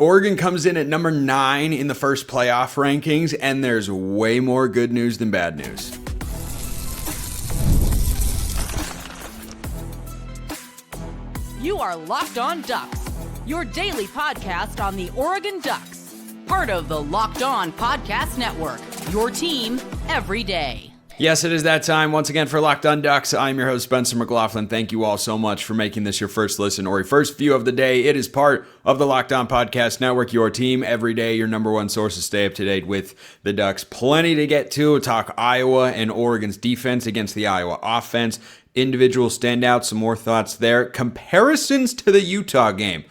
Oregon comes in at number 9 in the first playoff rankings, and there's way more good news than bad news. You are Locked On Ducks, your daily podcast on the Oregon Ducks. Part of the Locked On Podcast Network, your team every day. Yes, it is that time once again for Locked On Ducks. I'm your host, Spencer McLaughlin. Thank you all so much for making this your first listen or your first view of the day. It is part of the Locked On Podcast Network, your team every day, your number one source to stay up to date with the Ducks. Plenty to get to. Talk Iowa and Oregon's defense against the Iowa offense. Individual standouts, some more thoughts there. Comparisons to the Utah game.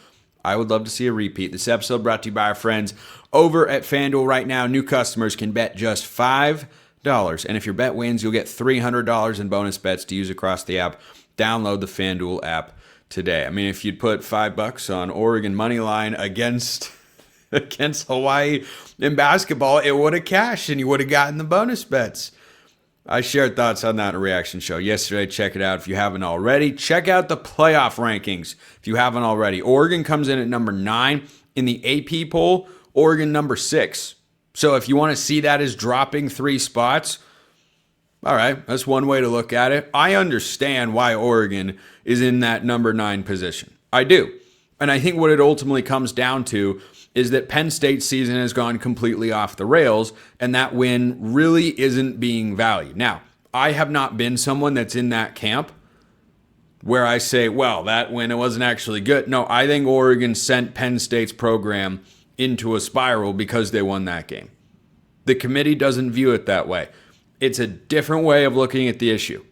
I would love to see a repeat. This episode brought to you by our friends over at FanDuel right now. New customers can bet just $5. And if your bet wins, you'll get $300 in bonus bets to use across the app. Download the FanDuel app today. I mean, if you'd put $5 on Oregon money line against Hawaii in basketball, it would have cashed and you would have gotten the bonus bets. I shared thoughts on that in a reaction show yesterday. Check it out if you haven't already. Check out the playoff rankings if you haven't already. Oregon comes in at number 9 in the AP poll. Oregon number 6. So if you want to see that as dropping 3 spots, all right, that's one way to look at it. I understand why Oregon is in that number 9 position. I do. And I think what it ultimately comes down to is that Penn State's season has gone completely off the rails, and that win really isn't being valued. Now, I have not been someone that's in that camp where I say, well, that win, it wasn't actually good. No, I think Oregon sent Penn State's program into a spiral because they won that game. The committee doesn't view it that way. It's a different way of looking at the issue.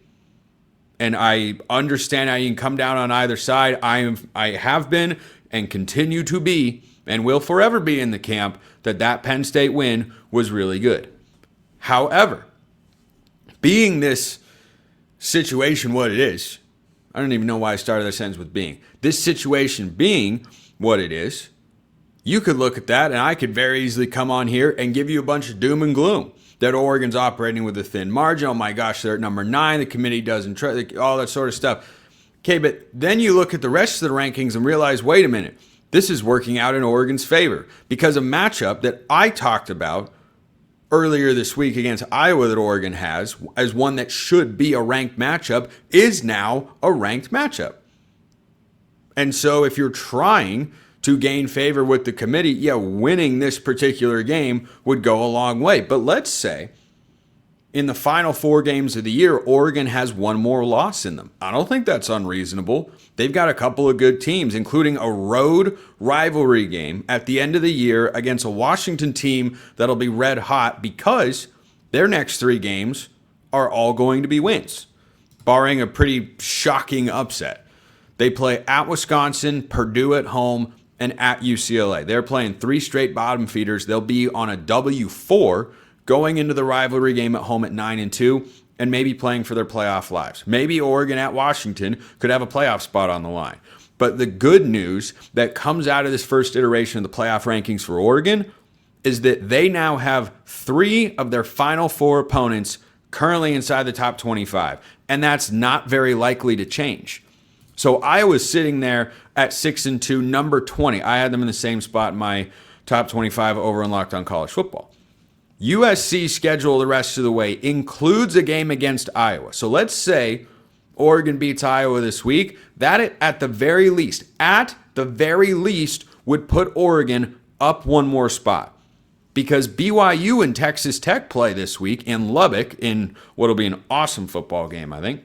And I understand how you can come down on either side. I have been and continue to be and will forever be in the camp that Penn State win was really good. However, being this situation what it is, I don't even know why I started that sentence with being. This situation being what it is, you could look at that and I could very easily come on here and give you a bunch of doom and gloom that Oregon's operating with a thin margin. Oh my gosh, they're at number 9. The committee doesn't trust, all that sort of stuff. Okay, but then you look at the rest of the rankings and realize, wait a minute, this is working out in Oregon's favor because a matchup that I talked about earlier this week against Iowa that Oregon has as one that should be a ranked matchup is now a ranked matchup. And so if you're trying to gain favor with the committee, winning this particular game would go a long way. But let's say in the final 4 games of the year, Oregon has one more loss in them. I don't think that's unreasonable. They've got a couple of good teams, including a road rivalry game at the end of the year against a Washington team that'll be red hot because their next 3 games are all going to be wins, barring a pretty shocking upset. They play at Wisconsin, Purdue at home, and at UCLA. They're playing 3 straight bottom feeders. They'll be on a W4 going into the rivalry game at home at 9-2 and maybe playing for their playoff lives. Maybe Oregon at Washington could have a playoff spot on the line. But the good news that comes out of this first iteration of the playoff rankings for Oregon is that they now have 3 of their final 4 opponents currently inside the top 25. And that's not very likely to change. So Iowa's sitting there at 6-2, number 20. I had them in the same spot in my top 25 over on Locked On College Football. USC's schedule the rest of the way includes a game against Iowa. So let's say Oregon beats Iowa this week. That at the very least, would put Oregon up one more spot. Because BYU and Texas Tech play this week in Lubbock in what'll be an awesome football game, I think.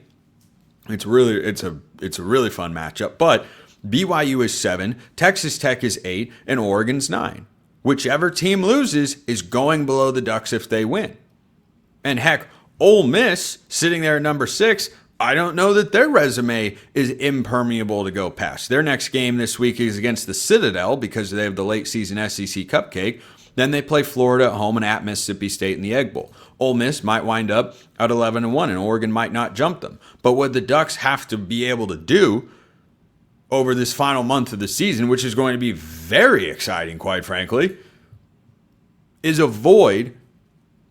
It's a really fun matchup, but BYU is 7, Texas Tech is 8, and Oregon's 9. Whichever team loses is going below the Ducks if they win. And heck, Ole Miss sitting there at number 6, I don't know that their resume is impermeable to go past. Their next game this week is against the Citadel because they have the late season SEC Cupcake. Then they play Florida at home and at Mississippi State in the Egg Bowl. Ole Miss might wind up at 11-1, and Oregon might not jump them. But what the Ducks have to be able to do over this final month of the season, which is going to be very exciting, quite frankly, is avoid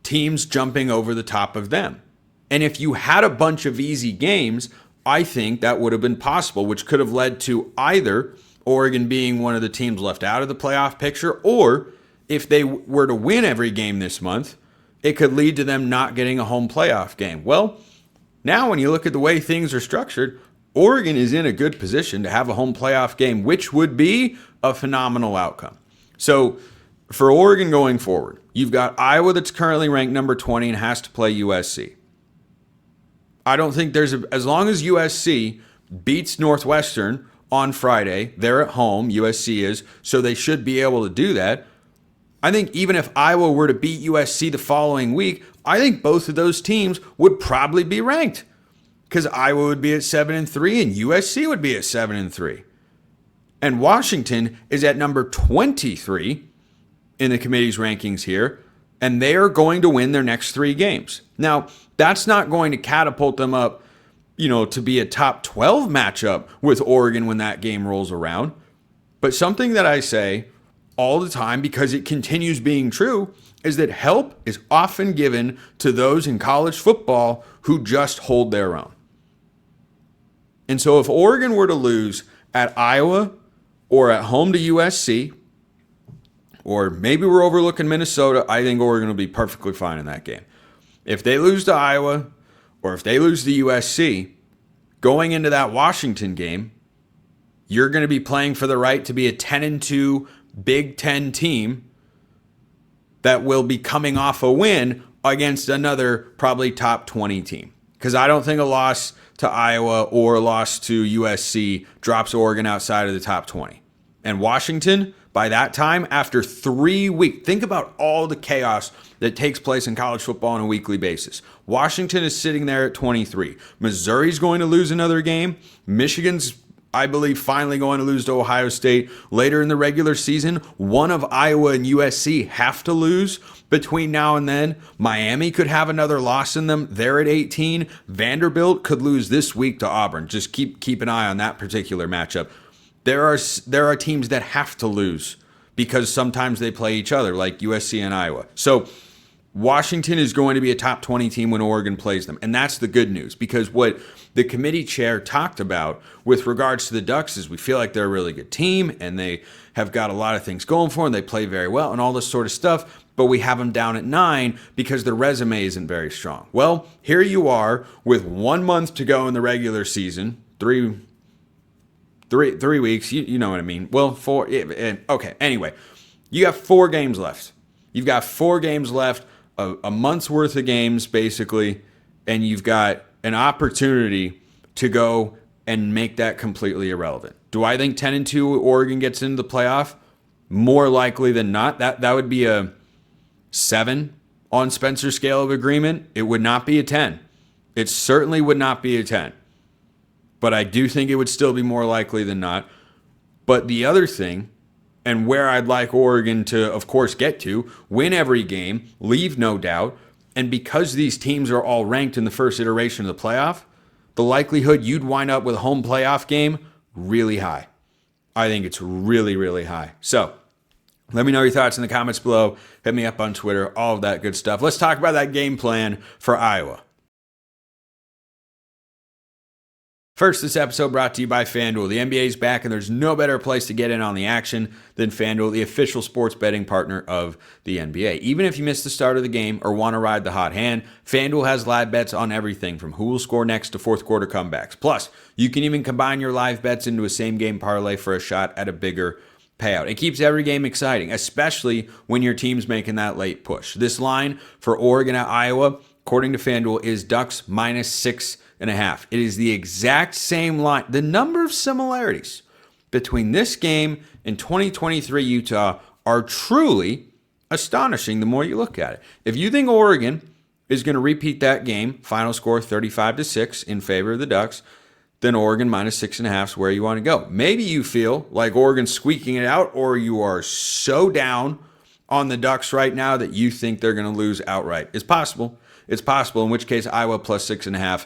teams jumping over the top of them. And if you had a bunch of easy games, I think that would have been possible, which could have led to either Oregon being one of the teams left out of the playoff picture, or if they were to win every game this month, it could lead to them not getting a home playoff game. Well, now when you look at the way things are structured, Oregon is in a good position to have a home playoff game, which would be a phenomenal outcome. So for Oregon going forward, you've got Iowa that's currently ranked number 20 and has to play USC. I don't think as long as USC beats Northwestern on Friday, they're at home, USC is, so they should be able to do that. I think even if Iowa were to beat USC the following week, I think both of those teams would probably be ranked because Iowa would be at 7-3 and USC would be at 7-3. And Washington is at number 23 in the committee's rankings here, and they are going to win their next 3 games. Now, that's not going to catapult them up, to be a top 12 matchup with Oregon when that game rolls around. But something that I say all the time, because it continues being true, is that help is often given to those in college football who just hold their own. And so if Oregon were to lose at Iowa or at home to USC, or maybe we're overlooking Minnesota, I think Oregon will be perfectly fine in that game. If they lose to Iowa or if they lose to USC, going into that Washington game, you're going to be playing for the right to be a 10-2 Big Ten team that will be coming off a win against another probably top 20 team. Because I don't think a loss to Iowa or a loss to USC drops Oregon outside of the top 20. And Washington, by that time, after 3 weeks, think about all the chaos that takes place in college football on a weekly basis. Washington is sitting there at 23. Missouri's going to lose another game. Michigan's, I believe, finally going to lose to Ohio State. Later in the regular season, one of Iowa and USC have to lose between now and then. Miami could have another loss in them. They're at 18. Vanderbilt could lose this week to Auburn. Just keep an eye on that particular matchup. There are teams that have to lose because sometimes they play each other, like USC and Iowa. So Washington is going to be a top 20 team when Oregon plays them. And that's the good news, because what the committee chair talked about with regards to the Ducks is we feel like they're a really good team and they have got a lot of things going for them. They play very well and all this sort of stuff, but we have them down at 9 because their resume isn't very strong. Well, here you are with 1 month to go in the regular season, three weeks, you know what I mean. Well, 4, okay, anyway, you got 4 games left. You've got 4 games left, a month's worth of games, basically, and you've got an opportunity to go and make that completely irrelevant. Do I think 10-2 Oregon gets into the playoff? More likely than not. That would be a 7 on Spencer's scale of agreement. It would not be a 10. It certainly would not be a 10. But I do think it would still be more likely than not. But the other thing, and where I'd like Oregon to, of course, get to, win every game, leave no doubt, and because these teams are all ranked in the first iteration of the playoff, the likelihood you'd wind up with a home playoff game, really high. I think it's really, really high. So let me know your thoughts in the comments below. Hit me up on Twitter, all of that good stuff. Let's talk about that game plan for Iowa. First, this episode brought to you by FanDuel. The NBA is back, and there's no better place to get in on the action than FanDuel, the official sports betting partner of the NBA. Even if you missed the start of the game or want to ride the hot hand, FanDuel has live bets on everything from who will score next to fourth quarter comebacks. Plus, you can even combine your live bets into a same-game parlay for a shot at a bigger payout. It keeps every game exciting, especially when your team's making that late push. This line for Oregon at Iowa, according to FanDuel, is Ducks -6.5. It is the exact same line. The number of similarities between this game and 2023 Utah are truly astonishing the more you look at it. If you think Oregon is going to repeat that game, final score 35-6 in favor of the Ducks, then Oregon -6.5 is where you want to go. Maybe you feel like Oregon's squeaking it out, or you are so down on the Ducks right now that you think they're going to lose outright. It's possible. It's possible, in which case Iowa +6.5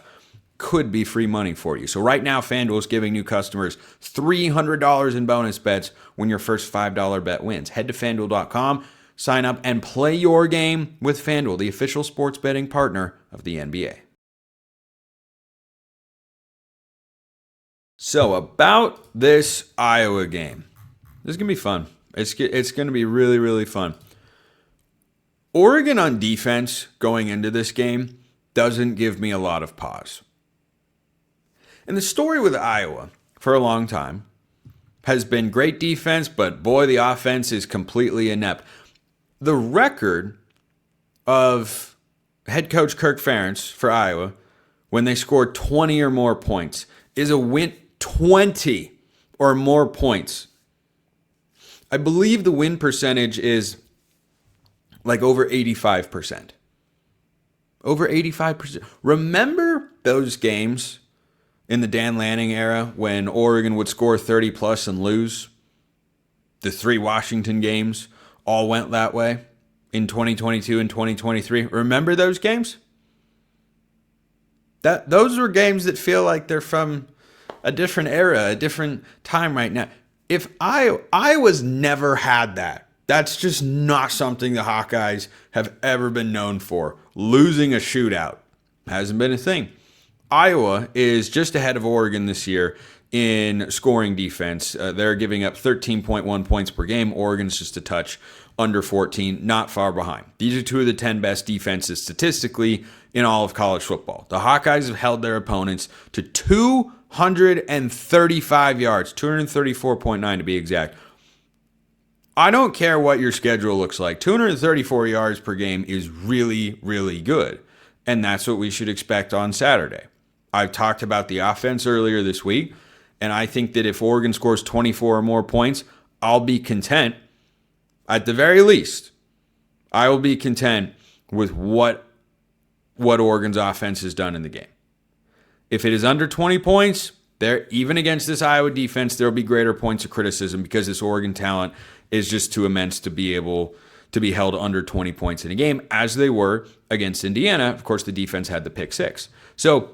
could be free money for you. So right now, FanDuel is giving new customers $300 in bonus bets when your first $5 bet wins. Head to FanDuel.com, sign up, and play your game with FanDuel, the official sports betting partner of the NBA. So about this Iowa game, this is going to be fun. It's going to be really, really fun. Oregon on defense going into this game doesn't give me a lot of pause. And the story with Iowa for a long time has been great defense, but boy, the offense is completely inept. The record of head coach Kirk Ferentz for Iowa when they scored 20 or more points is a win 20 or more points. I believe the win percentage is like over 85%. Over 85%. Remember those games in the Dan Lanning era when Oregon would score 30 plus and lose? The 3 Washington games all went that way in 2022 and 2023. Remember those games? Those were games that feel like they're from a different era, a different time right now. If Iowa's never had that. That's just not something the Hawkeyes have ever been known for. Losing a shootout hasn't been a thing. Iowa is just ahead of Oregon this year in scoring defense. They're giving up 13.1 points per game. Oregon's just a touch under 14, not far behind. These are 2 of the 10 best defenses statistically in all of college football. The Hawkeyes have held their opponents to 235 yards, 234.9 to be exact. I don't care what your schedule looks like. 234 yards per game is really, really good. And that's what we should expect on Saturday. I've talked about the offense earlier this week, and I think that if Oregon scores 24 or more points, I'll be content. At the very least, I will be content with what Oregon's offense has done in the game. If it is under 20 points, even against this Iowa defense, there will be greater points of criticism because this Oregon talent is just too immense to be able to be held under 20 points in a game, as they were against Indiana. Of course, the defense had the pick 6. So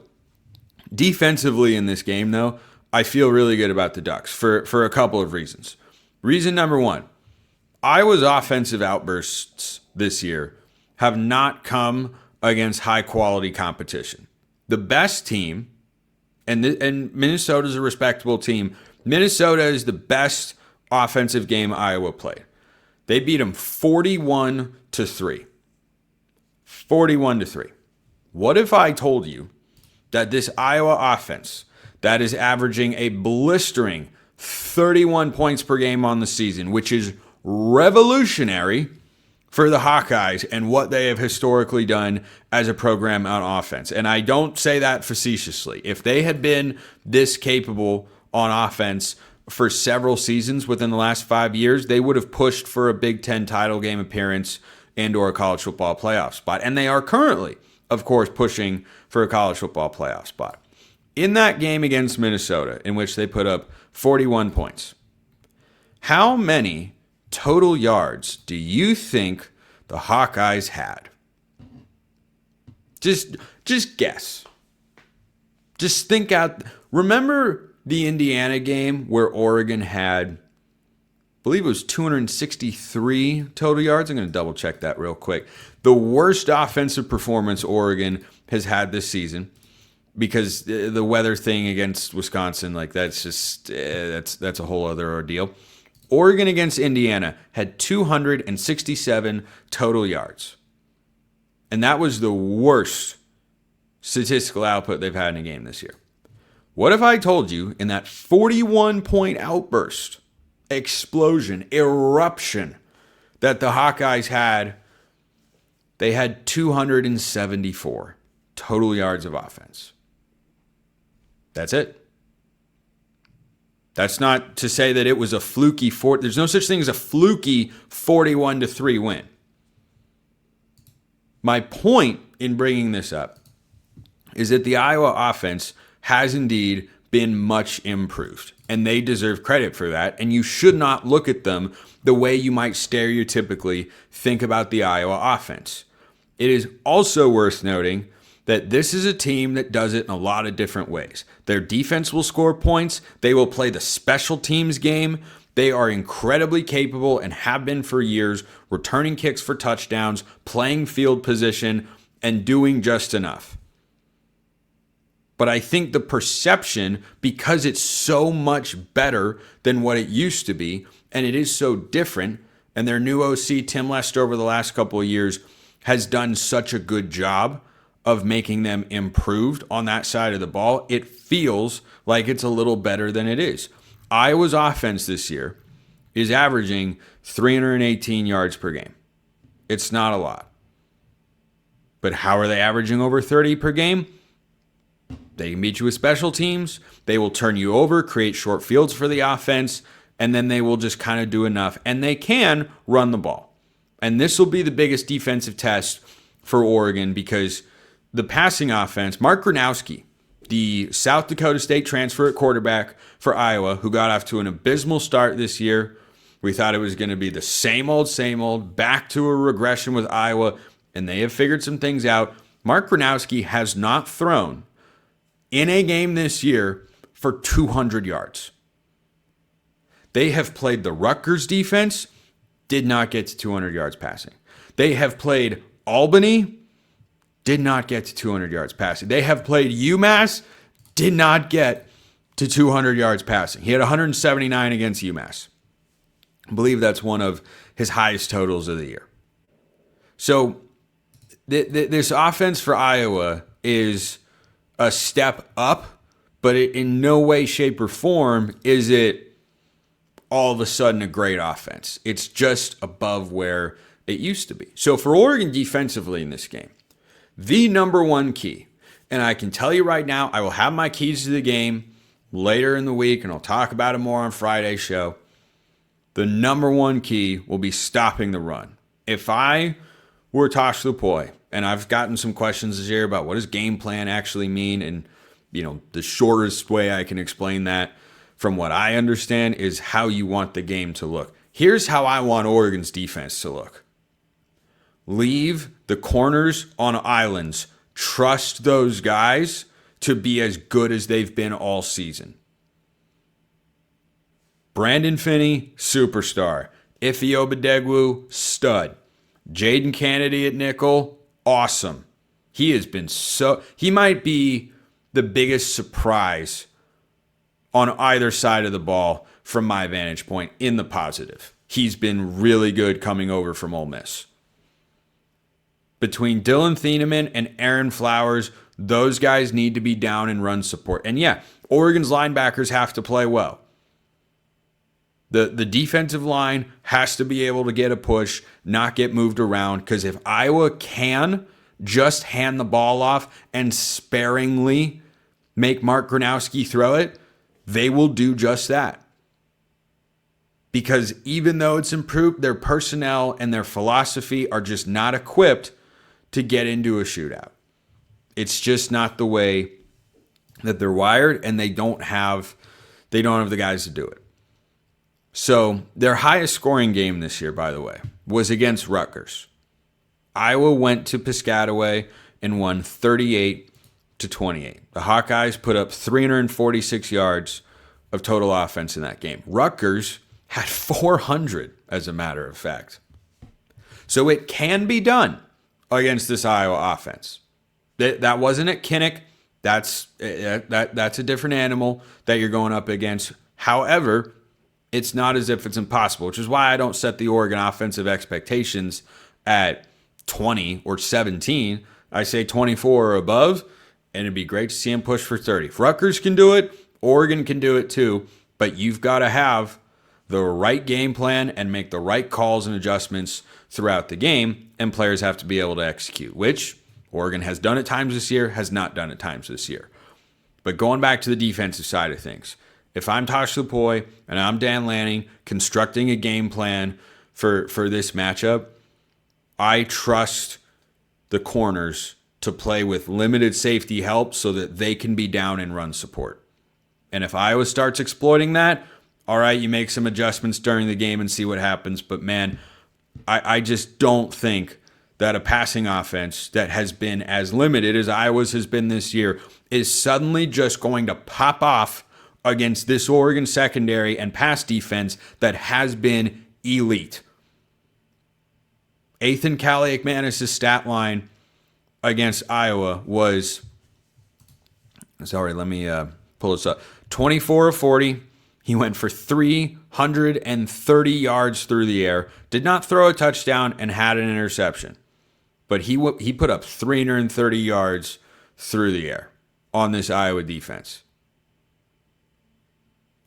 defensively in this game, though, I feel really good about the Ducks for a couple of reasons. Reason number 1, Iowa's offensive outbursts this year have not come against high-quality competition. The best team, and Minnesota's a respectable team, Minnesota is the best offensive game Iowa played. They beat them 41-3. 41-3. What if I told you that this Iowa offense that is averaging a blistering 31 points per game on the season, which is revolutionary for the Hawkeyes and what they have historically done as a program on offense? And I don't say that facetiously. If they had been this capable on offense for several seasons within the last 5 years, they would have pushed for a Big Ten title game appearance and or a college football playoff spot. And they are currently, of course, pushing for a college football playoff spot. In that game against Minnesota, in which they put up 41 points, how many total yards do you think the Hawkeyes had? Just guess. Just think out. Remember the Indiana game where Oregon had, I believe it was 263 total yards? I'm going to double check that real quick. The worst offensive performance Oregon has had this season, because the weather thing against Wisconsin, like that's just, that's a whole other ordeal. Oregon against Indiana had 267 total yards. And that was the worst statistical output they've had in a game this year. What if I told you in that 41-point outburst, explosion, eruption that the Hawkeyes had, they had 274 total yards of offense? That's it. That's not to say that it was a fluky there's no such thing as a fluky 41-3 win. My point in bringing this up is that the Iowa offense has indeed been much improved, and they deserve credit for that, and you should not look at them the way you might stereotypically think about the Iowa offense. It is also worth noting that this is a team that does it in a lot of different ways. Their defense will score points. They will play the special teams game. They are incredibly capable and have been for years, returning kicks for touchdowns, playing field position, and doing just enough. But I think the perception, because it's so much better than what it used to be, and it is so different, and their new OC, Tim Lester, over the last couple of years, has done such a good job of making them improved on that side of the ball, it feels like it's a little better than it is. Iowa's offense this year is averaging 318 yards per game. It's not a lot. But how are they averaging over 30 per game? They can beat you with special teams. They will turn you over, create short fields for the offense, and then they will just kind of do enough. And they can run the ball. And this will be the biggest defensive test for Oregon because the passing offense, Mark Gronowski, the South Dakota State transfer at quarterback for Iowa, who got off to an abysmal start this year. We thought it was going to be the same old, back to a regression with Iowa, and they have figured some things out. Mark Gronowski has not thrown in a game this year for 200 yards. They have played the Rutgers defense, did not get to 200 yards passing. They have played Albany, did not get to 200 yards passing. They have played UMass, did not get to 200 yards passing. He had 179 against UMass. I believe that's one of his highest totals of the year. So this offense for Iowa is a step up, but in no way, shape, or form is it all of a sudden a great offense. It's just above where it used to be. So for Oregon defensively in this game, the number one key, and I can tell you right now, I will have my keys to the game later in the week, and I'll talk about it more on Friday's show. The number one key will be stopping the run. If I were Tosh Lupoi, and I've gotten some questions this year about what does game plan actually mean, and the shortest way I can explain that from what I understand is how you want the game to look. Here's how I want Oregon's defense to look. Leave the corners on islands. Trust those guys to be as good as they've been all season. Brandon Finney, superstar. Ife Obadegwu, stud. Jaden Kennedy at nickel, awesome. He might be the biggest surprise on either side of the ball from my vantage point in the positive. He's been really good coming over from Ole Miss. Between Dylan Thieneman and Aaron Flowers, those guys need to be down and run support. And yeah, Oregon's linebackers have to play well. The defensive line has to be able to get a push, not get moved around, because if Iowa can just hand the ball off and sparingly make Mark Gronowski throw it, they will do just that. Because even though it's improved, their personnel and their philosophy are just not equipped to get into a shootout. It's just not the way that they're wired, and they don't have the guys to do it. So their highest scoring game this year, by the way, was against Rutgers. Iowa went to Piscataway and won 38-28. The Hawkeyes put up 346 yards of total offense in that game. Rutgers had 400, as a matter of fact. So it can be done against this Iowa offense. That wasn't at Kinnick. That's a different animal that you're going up against. However, it's not as if it's impossible, which is why I don't set the Oregon offensive expectations at 20 or 17. I say 24 or above, and it'd be great to see them push for 30. If Rutgers can do it, Oregon can do it too, but you've got to have the right game plan and make the right calls and adjustments throughout the game, and players have to be able to execute, which Oregon has done at times this year, has not done at times this year. But going back to the defensive side of things, if I'm Tosh Lupoi and I'm Dan Lanning constructing a game plan for this matchup, I trust the corners to play with limited safety help so that they can be down and run support. And if Iowa starts exploiting that, all right, you make some adjustments during the game and see what happens. But man, I just don't think that a passing offense that has been as limited as Iowa's has been this year is suddenly just going to pop off against this Oregon secondary and pass defense that has been elite. Ethan Kaliakmanis' stat line against Iowa was, Sorry, let me pull this up. 24 of 40. He went for 330 yards through the air, did not throw a touchdown, and had an interception. But he put up 330 yards through the air on this Iowa defense.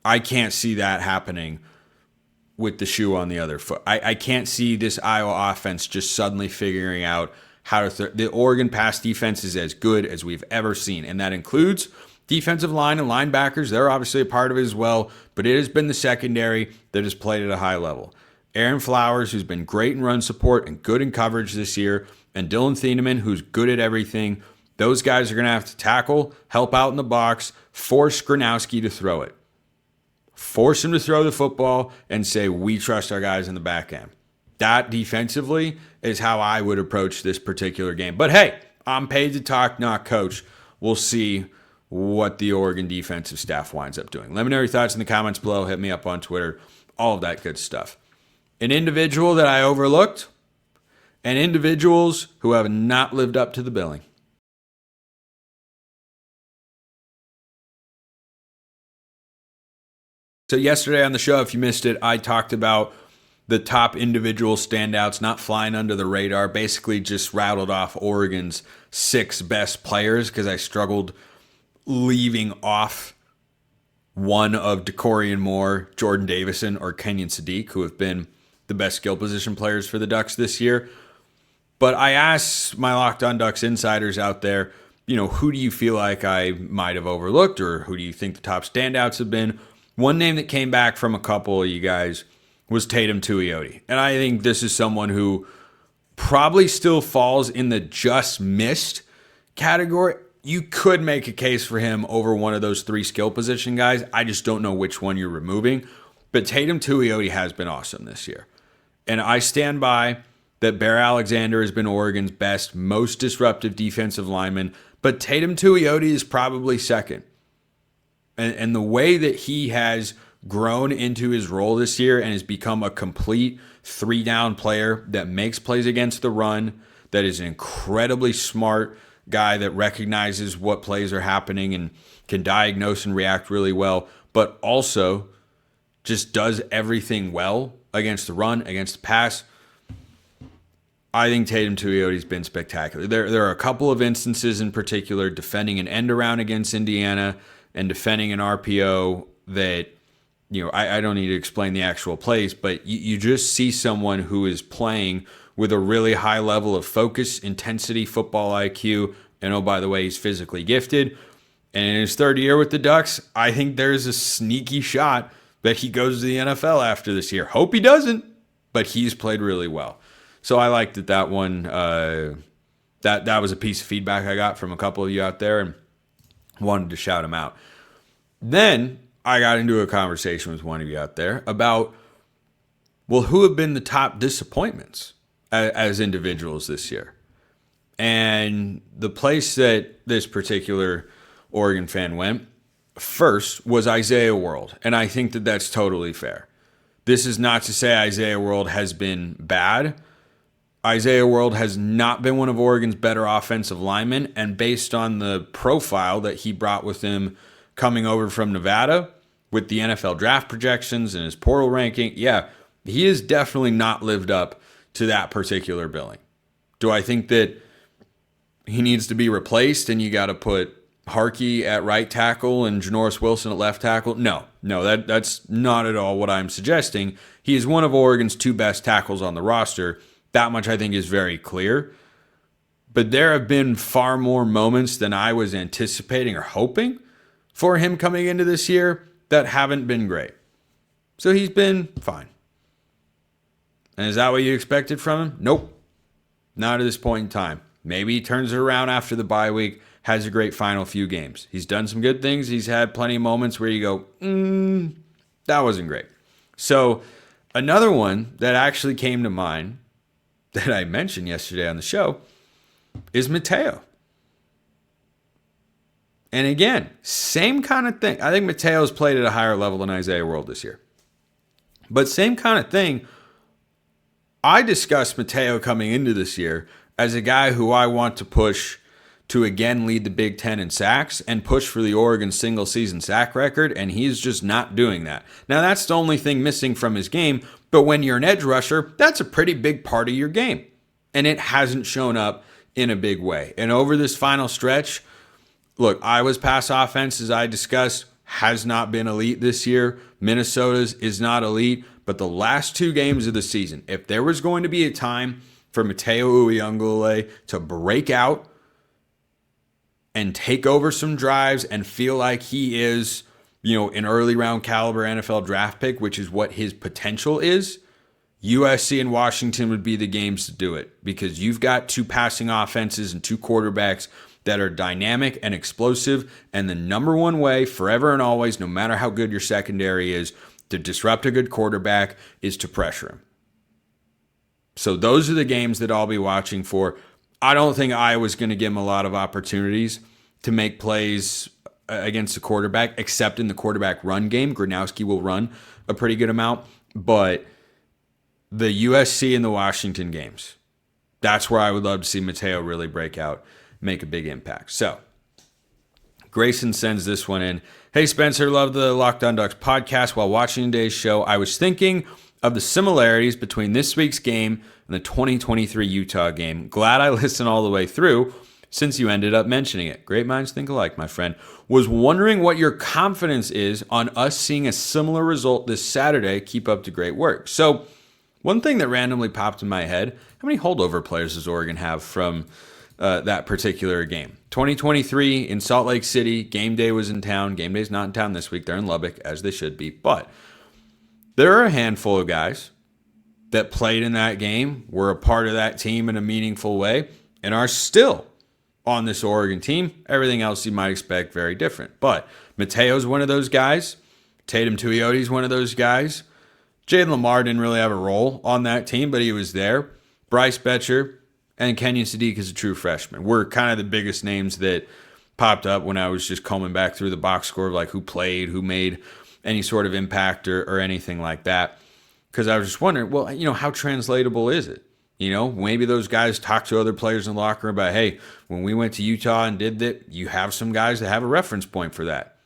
I can't see that happening with the shoe on the other foot. I can't see this Iowa offense just suddenly figuring out how to the Oregon pass defense is as good as we've ever seen, and that includes defensive line and linebackers. They're obviously a part of it as well, but it has been the secondary that has played at a high level. Aaron Flowers, who's been great in run support and good in coverage this year, and Dylan Thieneman, who's good at everything. Those guys are going to have to tackle, help out in the box, force Gronowski to throw it. Force him to throw the football and say, we trust our guys in the back end. That defensively is how I would approach this particular game. But hey, I'm paid to talk, not coach. We'll see what the Oregon defensive staff winds up doing. Let me know your thoughts in the comments below. Hit me up on Twitter. All of that good stuff. An individual that I overlooked, and individuals who have not lived up to the billing. So yesterday on the show, if you missed it, I talked about the top individual standouts not flying under the radar, basically just rattled off Oregon's 6 best players because I struggled leaving off one of DeCorian Moore, Jordan Davison, or Kenyon Sadiq, who have been the best skill position players for the Ducks this year. But I asked my Locked On Ducks insiders out there, who do you feel like I might have overlooked, or who do you think the top standouts have been? One name that came back from a couple of you guys was Tatum Tuioti. And I think this is someone who probably still falls in the just missed category. You could make a case for him over one of those 3 skill position guys. I just don't know which one you're removing. But Tatum Tuioti has been awesome this year. And I stand by that Bear Alexander has been Oregon's best, most disruptive defensive lineman. But Tatum Tuioti is probably second. And the way that he has grown into his role this year and has become a complete 3-down player that makes plays against the run, that is an incredibly smart guy that recognizes what plays are happening and can diagnose and react really well, but also just does everything well against the run, against the pass. I think Tatum Tuioti's been spectacular. There are a couple of instances in particular, defending an end around against Indiana and defending an RPO that, I don't need to explain the actual plays, but you just see someone who is playing with a really high level of focus, intensity, football IQ, and oh, by the way, he's physically gifted. And in his 3rd year with the Ducks, I think there's a sneaky shot that he goes to the NFL after this year. Hope he doesn't, but he's played really well. So I liked that one. That was a piece of feedback I got from a couple of you out there, and wanted to shout him out. Then I got into a conversation with one of you out there about, who have been the top disappointments as individuals this year? And the place that this particular Oregon fan went first was Isaiah World. And I think that that's totally fair. This is not to say Isaiah World has been bad. Isaiah World has not been one of Oregon's better offensive linemen, and based on the profile that he brought with him coming over from Nevada, with the NFL draft projections and his portal ranking, he has definitely not lived up to that particular billing. Do I think that he needs to be replaced and you got to put Harkey at right tackle and Janoris Wilson at left tackle? No, that's not at all what I'm suggesting. He is one of Oregon's 2 best tackles on the roster. That much I think is very clear. But there have been far more moments than I was anticipating or hoping for him coming into this year that haven't been great. So he's been fine. And is that what you expected from him? Nope. Not at this point in time. Maybe he turns it around after the bye week, has a great final few games. He's done some good things. He's had plenty of moments where you go, that wasn't great. So another one that actually came to mind that I mentioned yesterday on the show is Mateo. And again, same kind of thing. I think Mateo's played at a higher level than Isaiah World this year. But same kind of thing. I discussed Mateo coming into this year as a guy who I want to push to again lead the Big Ten in sacks and push for the Oregon single-season sack record, and he's just not doing that. Now, that's the only thing missing from his game, but when you're an edge rusher, that's a pretty big part of your game, and it hasn't shown up in a big way. And over this final stretch, look, Iowa's pass offense, as I discussed, has not been elite this year. Minnesota's is not elite, but the last 2 games of the season, if there was going to be a time for Mateo Uiagalelei to break out and take over some drives and feel like he is, an early round caliber NFL draft pick, which is what his potential is, USC and Washington would be the games to do it, because you've got 2 passing offenses and 2 quarterbacks that are dynamic and explosive, and the number one way forever and always, no matter how good your secondary is, to disrupt a good quarterback is to pressure him. So those are the games that I'll be watching for. I don't think Iowa's going to give him a lot of opportunities to make plays against the quarterback, except in the quarterback run game. Gronowski will run a pretty good amount, but the USC and the Washington games, that's where I would love to see Mateo really break out, make a big impact. So Grayson sends this one in. Hey, Spencer, love the Locked On Ducks podcast. While watching today's show, I was thinking of the similarities between this week's game and the 2023 Utah game. Glad I listened all the way through since you ended up mentioning it. Great minds think alike, my friend. Was wondering what your confidence is on us seeing a similar result this Saturday. Keep up the great work. So one thing that randomly popped in my head, how many holdover players does Oregon have from that particular game? 2023 in Salt Lake City, game day was in town. Game day's not in town this week. They're in Lubbock, as they should be. But there are a handful of guys that played in that game, were a part of that team in a meaningful way, and are still on this Oregon team. Everything else you might expect very different. But Mateo's one of those guys. Tatum Tuiotti's one of those guys. Jaden Lamar didn't really have a role on that team, but he was there. Bryce Betcher and Kenyon Sadiq is a true freshman. Were kind of the biggest names that popped up when I was just combing back through the box score of like who played, who made any sort of impact or anything like that. Because I was just wondering, well, how translatable is it? Maybe those guys talk to other players in the locker room about, hey, when we went to Utah and did that, you have some guys that have a reference point for that.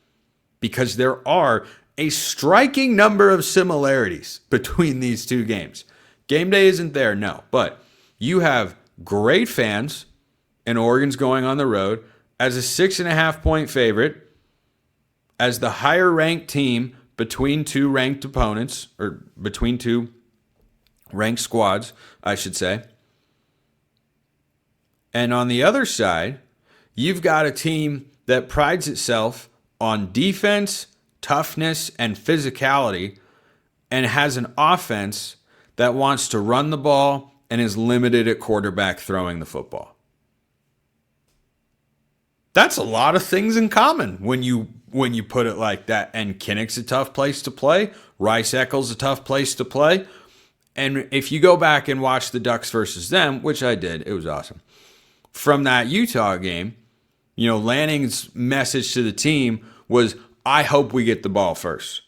Because there are a striking number of similarities between these 2 games. Game day isn't there, no. But you have great fans, and Oregon's going on the road as a 6.5-point favorite, as the higher-ranked team between 2 ranked opponents, or between 2 ranked squads, I should say. And on the other side, you've got a team that prides itself on defense, toughness, and physicality, and has an offense that wants to run the ball and is limited at quarterback throwing the football. That's a lot of things in common when you put it like that. And Kinnick's a tough place to play. Rice-Eccles a tough place to play. And if you go back and watch the Ducks versus them, which I did, it was awesome. From that Utah game, Lanning's message to the team was, I hope we get the ball first.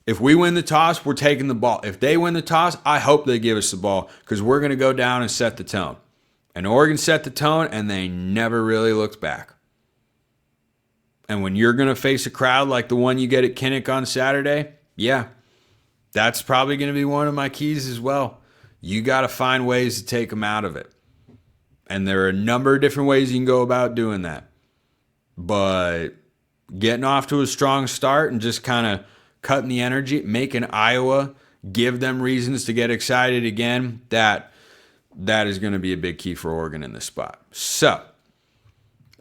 If we win the toss, we're taking the ball. If they win the toss, I hope they give us the ball because we're going to go down and set the tone. And Oregon set the tone, and they never really looked back. And when you're going to face a crowd like the one you get at Kinnick on Saturday, yeah, that's probably going to be one of my keys as well. You got to find ways to take them out of it. And there are a number of different ways you can go about doing that. But getting off to a strong start and just kind of cutting the energy, making Iowa give them reasons to get excited again, that is going to be a big key for Oregon in this spot. So,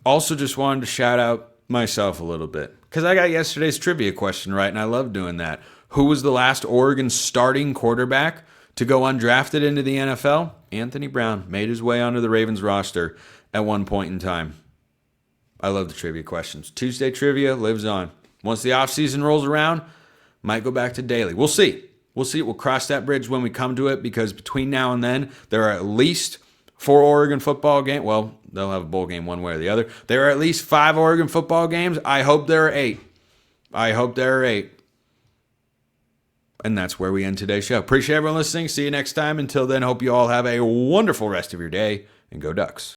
also just wanted to shout out myself a little bit because I got yesterday's trivia question right, and I love doing that. Who was the last Oregon starting quarterback to go undrafted into the NFL? Anthony Brown made his way onto the Ravens roster at one point in time. I love the trivia questions. Tuesday trivia lives on. Once the offseason rolls around, might go back to daily. We'll see. We'll cross that bridge when we come to it because between now and then, there are at least 4 Oregon football games. Well, they'll have a bowl game one way or the other. There are at least 5 Oregon football games. I hope there are 8. And that's where we end today's show. Appreciate everyone listening. See you next time. Until then, hope you all have a wonderful rest of your day, and go Ducks.